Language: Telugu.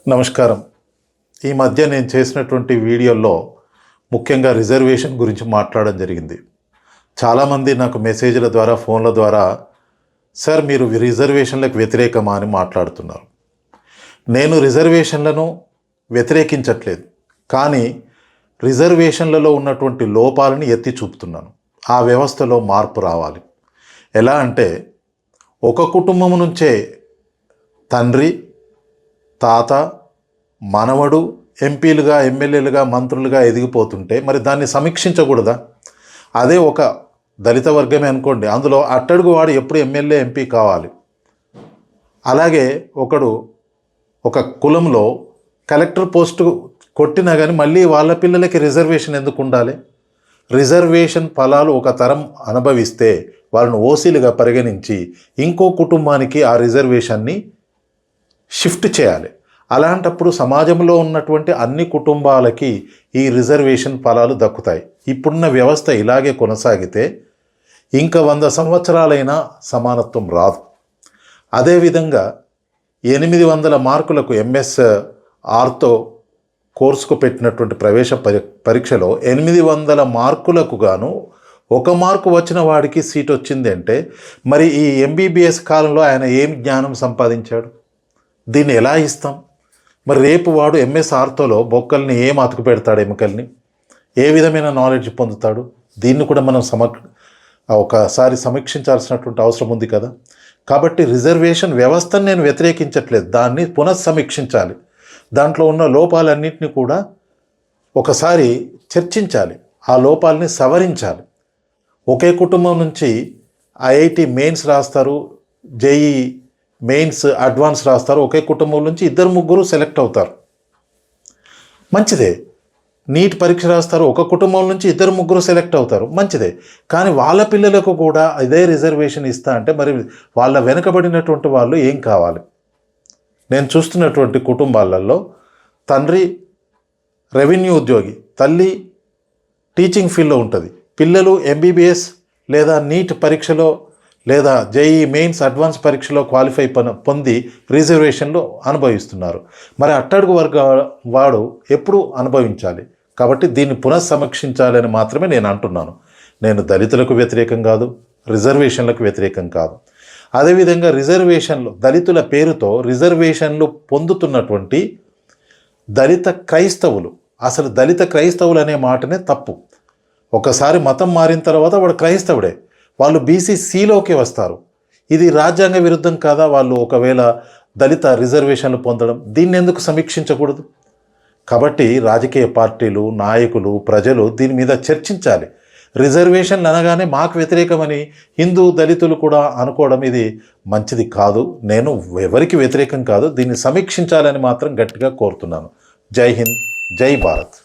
నమస్కారం. ఈ మధ్య నేను చేసినటువంటి వీడియోల్లో ముఖ్యంగా రిజర్వేషన్ గురించి మాట్లాడడం జరిగింది. చాలామంది నాకు మెసేజ్ల ద్వారా, ఫోన్ల ద్వారా సార్ మీరు రిజర్వేషన్లకు వ్యతిరేకమా అని మాట్లాడుతున్నారు. నేను రిజర్వేషన్లను వ్యతిరేకించట్లేదు, కానీ రిజర్వేషన్లలో ఉన్నటువంటి లోపాలను ఎత్తి చూపుతున్నాను. ఆ వ్యవస్థలో మార్పు రావాలి. ఎలా అంటే ఒక కుటుంబం నుంచే తండ్రి, తాత, మనవడు ఎంపీలుగా, ఎమ్మెల్యేలుగా, మంత్రులుగా ఎదిగిపోతుంటే మరి దాన్ని సమీక్షించకూడదా? అదే ఒక దళిత వర్గమే అనుకోండి, అందులో అట్టడుగు వాడు ఎప్పుడు ఎమ్మెల్యే, ఎంపీ కావాలి. అలాగే ఒక కులంలో కలెక్టర్ పోస్టు కొట్టినా కానీ మళ్ళీ వాళ్ళ పిల్లలకి రిజర్వేషన్ ఎందుకు ఉండాలి? రిజర్వేషన్ ఫలాలు ఒక తరం అనుభవిస్తే వాళ్ళను ఓసీలుగా పరిగణించి ఇంకో కుటుంబానికి ఆ రిజర్వేషన్ని షిఫ్ట్ చేయాలి. అలాంటప్పుడు సమాజంలో ఉన్నటువంటి అన్ని కుటుంబాలకి ఈ రిజర్వేషన్ ఫలాలు దక్కుతాయి. ఇప్పుడున్న వ్యవస్థ ఇలాగే కొనసాగితే ఇంకా 100 సంవత్సరాలైనా సమానత్వం రాదు. అదేవిధంగా 800 మార్కులకు ఎంఎస్ ఆర్తో కోర్సుకు పెట్టినటువంటి ప్రవేశ పరీక్షలో 800 మార్కులకు గాను 1 మార్కు వచ్చిన వాడికి సీట్ వచ్చింది అంటే మరి ఈ ఎంబీబీఎస్ కాలంలో ఆయన ఏం జ్ఞానం సంపాదించాడు? దీన్ని ఎలా ఇస్తాం? మరి రేపు వాడు ఎంఎస్ ఆర్థోలో బొక్కల్ని ఏం అతుకు పెడతాడు, ఎముకల్ని ఏ విధమైన నాలెడ్జ్ పొందుతాడు? దీన్ని కూడా మనం ఒకసారి సమీక్షించాల్సినటువంటి అవసరం ఉంది కదా. కాబట్టి రిజర్వేషన్ వ్యవస్థను నేను వ్యతిరేకించట్లేదు, దాన్ని పునఃసమీక్షించాలి. దాంట్లో ఉన్న లోపాలన్నింటినీ కూడా ఒకసారి చర్చించాలి, ఆ లోపాలని సవరించాలి. ఒకే కుటుంబం నుంచి ఐఐటి మెయిన్స్ రాస్తారు, జేఈ మెయిన్స్ అడ్వాన్స్ రాస్తారు. ఒకే కుటుంబం నుంచి 2-3 సెలెక్ట్ అవుతారు, మంచిదే. నీట్ పరీక్ష రాస్తారు, ఒక కుటుంబం నుంచి 2-3 సెలెక్ట్ అవుతారు, మంచిదే. కానీ వాళ్ళ పిల్లలకు కూడా ఇదే రిజర్వేషన్ ఇస్తా అంటే మరి వాళ్ళ వెనుకబడినటువంటి వాళ్ళు ఏం కావాలి? నేను చూస్తున్నటువంటి కుటుంబాలలో తండ్రి రెవెన్యూ ఉద్యోగి, తల్లి టీచింగ్ ఫీల్డ్లో ఉంటుంది, పిల్లలు ఎంబీబీఎస్ లేదా నీట్ పరీక్షలో లేదా జేఈ మెయిన్స్ అడ్వాన్స్ పరీక్షలో క్వాలిఫై పొంది రిజర్వేషన్లు అనుభవిస్తున్నారు. మరి అట్టడుగు వర్గ వాడు ఎప్పుడు అనుభవించాలి? కాబట్టి దీన్ని పునఃసమీక్షించాలని మాత్రమే నేను అంటున్నాను. నేను దళితులకు వ్యతిరేకం కాదు, రిజర్వేషన్లకు వ్యతిరేకం కాదు. అదేవిధంగా రిజర్వేషన్లు, దళితుల పేరుతో రిజర్వేషన్లు పొందుతున్నటువంటి దళిత క్రైస్తవులు, అసలు దళిత క్రైస్తవులు అనే మాటనే తప్పు. ఒకసారి మతం మారిన తర్వాత వాడు క్రైస్తవుడే, వాళ్ళు బీసీసీలోకి వస్తారు. ఇది రాజ్యాంగ విరుద్ధం కాదా? వాళ్ళు ఒకవేళ దళిత రిజర్వేషన్లు పొందడం, దీన్ని ఎందుకు సమీక్షించకూడదు? కాబట్టి రాజకీయ పార్టీలు, నాయకులు, ప్రజలు దీని మీద చర్చించాలి. రిజర్వేషన్లు అనగానే మాకు వ్యతిరేకమని హిందూ దళితులు కూడా అనుకోవడం ఇది మంచిది కాదు. నేను ఎవరికి వ్యతిరేకం కాదు, దీన్ని సమీక్షించాలని మాత్రం గట్టిగా కోరుతున్నాను. జై హింద్, జై భారత్.